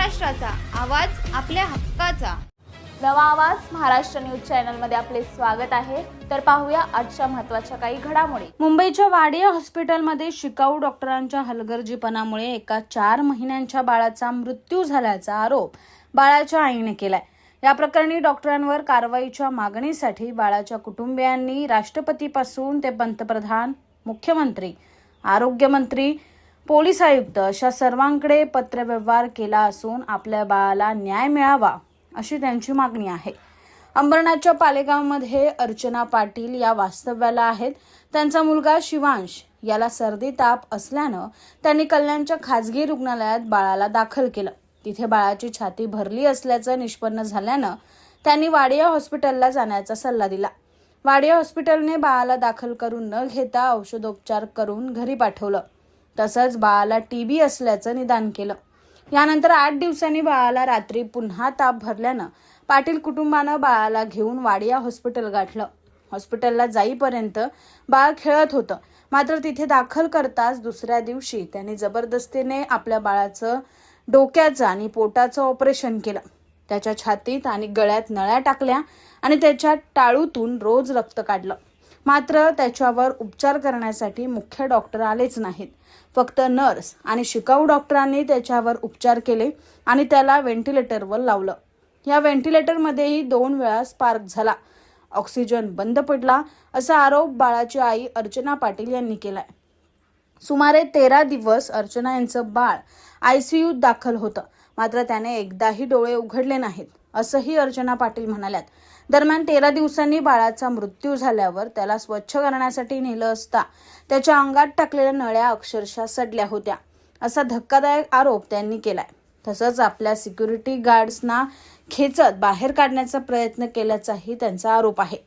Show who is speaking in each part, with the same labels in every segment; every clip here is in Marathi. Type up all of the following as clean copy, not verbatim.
Speaker 1: महाराष्ट्राचा आवाज आपल्या हक्काचा।
Speaker 2: नवा आवाज महाराष्ट्र न्यूज चॅनलमध्ये आपले स्वागत आहे। तर पाहूया आजच्या महत्त्वाच्या काही घडामोडी।
Speaker 3: मुंबईच्या वाडिया हॉस्पिटलमध्ये शिकाऊ डॉक्टरांच्या हलगर्जीपणामुळे एका 4 महिन्यांच्या बाळाचा मृत्यू झाल्याचा आरोप बाळाच्या आईने केलाय। या प्रकरणी डॉक्टरांवर कारवाईच्या मागणीसाठी बाळाच्या कुटुंबियांनी राष्ट्रपतीपासून ते पंतप्रधान, मुख्यमंत्री, आरोग्यमंत्री, पोलीस आयुक्त अशा सर्वांकडे पत्रव्यवहार केला असून आपल्या बाळाला न्याय मिळावा अशी त्यांची मागणी आहे। अंबरनाथच्या पालेगावमध्ये अर्चना पाटील या वास्तव्याला आहेत। त्यांचा मुलगा शिवांश याला सर्दी ताप असल्यानं त्यांनी कल्याणच्या खाजगी रुग्णालयात बाळाला दाखल केलं। तिथे बाळाची छाती भरली असल्याचं निष्पन्न झाल्यानं त्यांनी वाडिया हॉस्पिटलला जाण्याचा सल्ला दिला। वाडिया हॉस्पिटलने बाळाला दाखल करून न घेता औषधोपचार करून घरी पाठवलं। तसंच बाळाला टीबी असल्याचं निदान केलं। यानंतर 8 दिवसांनी बाळाला रात्री पुन्हा ताप भरल्यानं पाटील कुटुंबानं बाळाला घेऊन वाडिया हॉस्पिटल गाठलं। हॉस्पिटलला जाईपर्यंत बाळ खेळत होतं, मात्र तिथे दाखल करताच दुसऱ्या दिवशी त्यांनी जबरदस्तीने आपल्या बाळाचं डोक्याचं आणि पोटाचं ऑपरेशन केलं। त्याच्या छातीत आणि गळ्यात नळ्या टाकल्या आणि त्याच्या टाळूतून रोज रक्त काढलं। मात्र त्याच्यावर उपचार करण्यासाठी मुख्य डॉक्टर आलेच नाहीत। फक्त नर्स आणि शिकाऊ डॉक्टरांनी त्याच्यावर उपचार केले आणि त्याला व्हेंटिलेटरवर लावलं। या व्हेंटिलेटरमध्येही 2 वेळा स्पार्क झाला, ऑक्सिजन बंद पडला असा आरोप बाळाची आई अर्चना पाटील यांनी केलाय। सुमारे 13 दिवस अर्चना यांचं बाळ ICUत दाखल होतं, मात्र त्याने एकदाही डोळे उघडले नाहीत असंही अर्चना पाटील म्हणाल्यात। दरम्यान 13 दिवसांनी बाळाचा मृत्यू झाल्यावर त्याला स्वच्छ करण्यासाठी नेलं असता त्याच्या अंगात टाकलेल्या नळ्या अक्षरशः सडल्या होत्या असा धक्कादायक आरोप त्यांनी केलाय। तसंच आपल्या सिक्युरिटी गार्ड्सना खेचत बाहेर काढण्याचा प्रयत्न केल्याचाही त्यांचा आरोप आहे।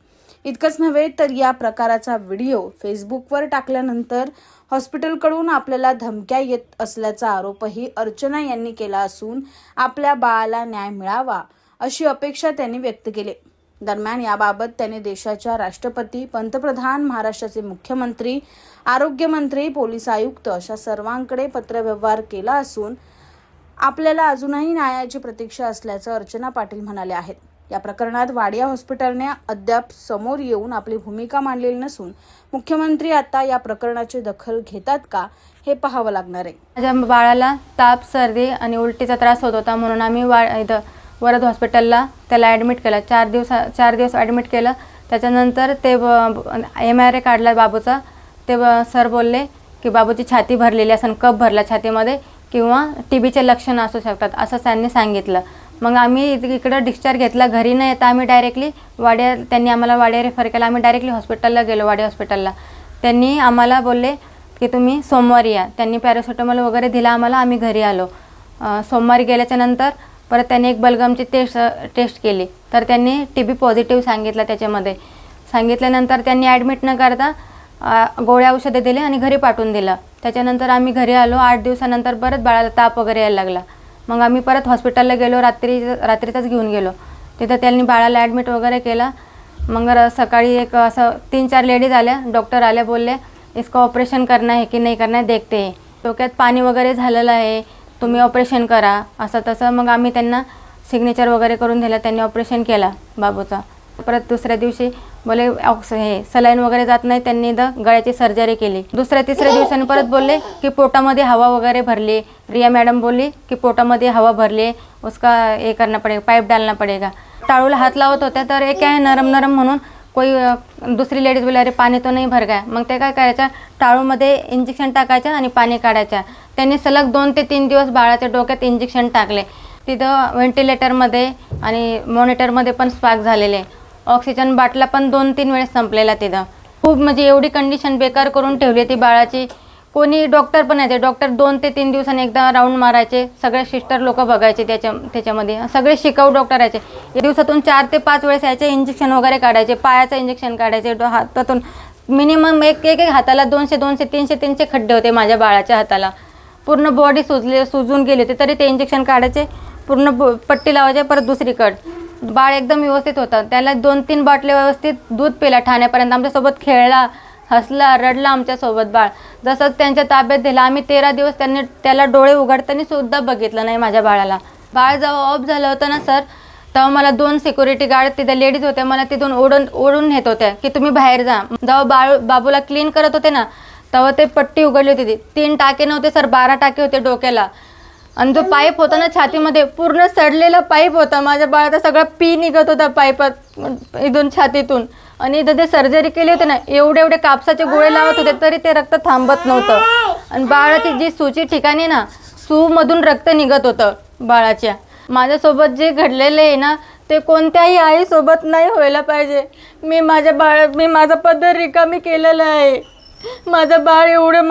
Speaker 3: इतकंच नव्हे तर या प्रकाराचा व्हिडिओ फेसबुकवर टाकल्यानंतर हॉस्पिटलकडून आपल्याला धमक्या येत असल्याचा आरोपही अर्चना यांनी केला असून आपल्या बाळाला न्याय मिळावा अशी अपेक्षा त्यांनी व्यक्त केली। दरम्यान याबाबत त्यांनी देशाच्या राष्ट्रपती, पंतप्रधान, महाराष्ट्राचे मुख्यमंत्री, आरोग्यमंत्री, पोलीस आयुक्त अशा सर्वांकडे पत्रव्यवहार केला असून आपल्याला अजूनही न्यायाची प्रतीक्षा असल्याचं अर्चना पाटील म्हणाले आहेत। या प्रकरणात वाडिया हॉस्पिटलने अद्याप समोर येऊन आपली भूमिका मांडलेली नसून मुख्यमंत्री आता या प्रकरणाची दखल घेतात का हे पाहावं लागणार आहे।
Speaker 4: माझ्या बाळाला ताप, सर्दी आणि उलटीचा त्रास होत होता म्हणून आम्ही वरद हॉस्पिटलला त्याला ॲडमिट केलं। 4 दिवस ॲडमिट केलं। त्याच्यानंतर ते MRI काढला बाबूचा। ते सर बोलले की बाबूची छाती भरलेली असेल, कफ भरला छातीमध्ये किंवा TBचे लक्षणं असू शकतात असं त्यांनी सांगितलं। मग आम्ही इकडं डिस्चार्ज घेतला। घरी न येता आम्ही डायरेक्टली त्यांनी आम्हाला वाडिया रेफर केला। आम्ही डायरेक्टली हॉस्पिटलला गेलो, वाडिया हॉस्पिटलला। त्यांनी आम्हाला बोलले की तुम्ही सोमवारी या। त्यांनी पॅरासिटामॉल वगैरे दिला आम्हाला, आम्ही घरी आलो। सोमवारी गेल्याच्या नंतर परत त्यांनी एक बलगमची टेस्ट केली तर त्यांनी TB पॉझिटिव्ह सांगितलं। त्याच्यामध्ये सांगितल्यानंतर त्यांनी ॲडमिट न करता गोळ्या औषधे दिले आणि घरी पाठवून दिलं। त्याच्यानंतर आम्ही घरी आलो। 8 दिवसानंतर परत बाळाला ताप वगैरे यायला लागला। मग आम्ही परत हॉस्पिटलला गेलो, रात्रीतच घेऊन गेलो। तिथं त्यांनी बाळाला ॲडमिट वगैरे केला। मग सकाळी एक असं 3-4 लेडीज आल्या, डॉक्टर आल्या, बोलले इसका ऑपरेशन करना है की नहीं करना है देखते हैं, डोक्यात पाणी वगैरे झालेलं आहे, तुम्ही ऑपरेशन करा असं तसं। मग आम्ही त्यांना सिग्नेचर वगैरे करून दिलं। त्यांनी ऑपरेशन केला बाबूचा। परत दुसऱ्या दिवशी बोले हे सलाईन वगैरे जात नाही, त्यांनी गळ्याची सर्जरी केली। दुसऱ्या-तिसऱ्या दिवसांनी परत बोलले की पोटामध्ये हवा वगैरे भरली। रिया मॅडम बोलली की पोटामध्ये हवा भरली, उसका हे करना पडेगा, पाईप डालना पडेगा। टाळूला हात लावत होत्या तर एक आहे नरम म्हणून कोई दुसरी लेडीज बोलली अरे पाणी तो नाही भर गया। मग ते काय करायचं, टाळूमध्ये इंजेक्शन टाकायचं आणि पाणी काढायचं। त्यांनी सलग 2 ते 3 दिवस बाळाच्या डोक्यात इंजेक्शन टाकले। तिथं व्हेंटिलेटरमध्ये आणि मॉनिटरमध्ये पण स्पार्क झालेले। ऑक्सिजन बाटला पण 2-3 वेळेस संपलेला तिथं। खूप म्हणजे एवढी कंडिशन बेकार करून ठेवली ती बाळाची। कोणी डॉक्टर पण यायचे, डॉक्टर 2 ते 3 दिवसांनी एकदा राऊंड मारायचे। सगळे सिस्टर लोक बघायचे त्याच्यामध्ये, सगळे शिकाऊ डॉक्टर यायचे। या दिवसातून 4 ते 5 वेळेस यायचे, इंजेक्शन वगैरे काढायचे, पायाचं इंजेक्शन काढायचे। हातातून मिनिमम एक हाताला 200-300 खड्डे होते माझ्या बाळाच्या हाताला। पूर्ण बॉडी सुजून गेली होती, तरी ते इंजेक्शन काढायचे, पूर्ण पट्टी लावायचे, परत दुसरीकडे। बाळ एकदम व्यवस्थित होता। त्याला 2-3 बाटले व्यवस्थित दूध पिला ठाण्यापर्यंत। आमच्यासोबत खेळला, हसला, रडला आमच्यासोबत बाळ। जसं त्यांच्या ताब्यात दिला आम्ही 13 दिवस त्याला डोळे उघडताना सुद्धा बघितलं नाही माझ्या बाळाला। बाळ जेव्हा ऑफ झालं होतं ना सर, तेव्हा मला 2 सिक्युरिटी गार्ड तिथे लेडीज होत्या, मला तिथून ओढून नेत होत्या की तुम्ही बाहेर जा. जेव्हा बाबूला क्लीन करत होते ना, तेव्हा ते पट्टी उघडली होती. 3 टाके नव्हते सर, 12 टाके होते डोक्याला. आणि जो पाईप होता ना छातीमध्ये, पूर्ण सडलेला पाईप होता. माझ्या बाळाचा सगळा पी निघत होता पाईपात इथून छातीतून. आणि इथं ते सर्जरी केली होती ना, एवढे कापसाचे गोळे लावत होते तरी ते रक्त थांबत नव्हतं. आणि बाळाची जी सूची ठिकाणी ना, सूमधून रक्त निघत होतं बाळाच्या. माझ्यासोबत जे घडलेलं आहे ना, ते कोणत्याही आईसोबत नाही व्हायला पाहिजे. मी माझा पदर रिकामी केलेला आहे. माझं बाळ एवढं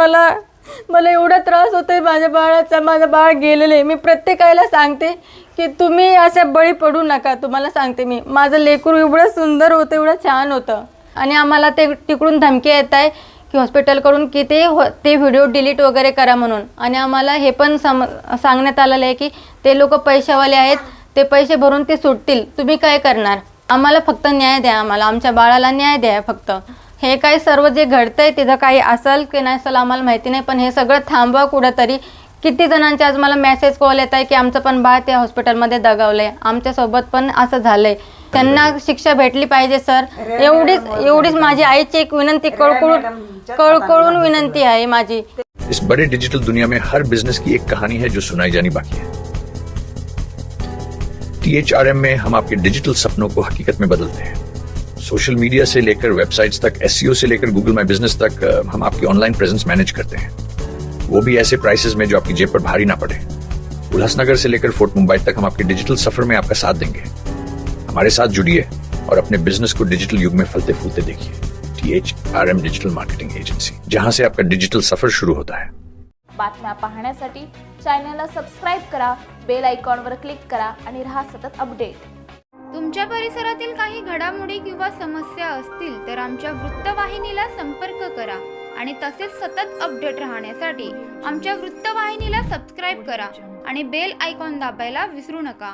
Speaker 4: मला एवढा त्रास होतोय माझ्या बाळाचा. माझं बाळ गेलेलं आहे. मी प्रत्येकाला सांगते की तुम्ही अशा बळी पडू नका. तुम्हाला सांगते मी, माझं लेकरू एवढं सुंदर होतं, एवढं छान होतं. आणि आम्हाला ते तिकडून धमकी येत आहे की हॉस्पिटलकडून की ते व्हिडिओ डिलीट वगैरे करा म्हणून. आणि आम्हाला हे पण सांगण्यात आलेलं आहे की ते लोक पैशावाले आहेत, ते पैसे भरून ते सुटतील. तुम्ही काय करणार? आम्हाला फक्त न्याय द्या, आम्हाला आमच्या बाळाला न्याय द्या फक्त. हे काय सर्व जे घडतंय तिथं काही असेल की नाही असेल आम्हाला माहिती नाही, पण हे सगळं थांबवा कुठंतरी. किती जणांचे आज मला मेसेज कॉल येत आहे की आमचं पण बाळ त्या हॉस्पिटलमध्ये दगावलं आहे, आमच्यासोबत पण असं झालं आहे. त्यांना शिक्षा भेटली पाहिजे सर. एवढीच माझी आईची एक विनंती, कळकळून विनंती आहे माझी.
Speaker 5: इस बड़े डिजिटल दुनिया में हर बिजनेस की एक कहानी है जो सुनाई जानी बाकी है. THRM में हम आपके डिजिटल सपनों को हकीकत में बदलते हैं. सोशल मीडिया से लेकर वेबसाइट्स तक, SEO से लेकर गूगल माई बिजनेस तक, हम आपकी ऑनलाइन प्रेजेंस मैनेज करते हैं, वो भी ऐसे प्राइसेस में जो आपकी जेब पर भारी ना पड़े. उल्लासनगर से लेकर फोर्ट मुंबई तक हम आपके डिजिटल सफर में आपका साथ देंगे. हमारे साथ जुड़िए और अपने बिजनेस को डिजिटल युग में फलते फूलते देखिए. THRM डिजिटल मार्केटिंग एजेंसी, जहां से आपका डिजिटल सफर शुरू होता है.
Speaker 2: बातम्या पाहण्यासाठी चॅनलला सबस्क्राईब करा, बेल आयकॉनवर क्लिक करा आणि रहा सतत अपडेट.
Speaker 1: तुमच्या परिसरातील काही घडामोडी किंवा समस्या असतील तर आमच्या वृत्तवाहिनीला संपर्क करा आणि तसेच सतत अपडेट राहण्यासाठी आमच्या वृत्तवाहिनीला सबस्क्राईब करा आणि बेल आयकॉन दाबायला विसरू नका.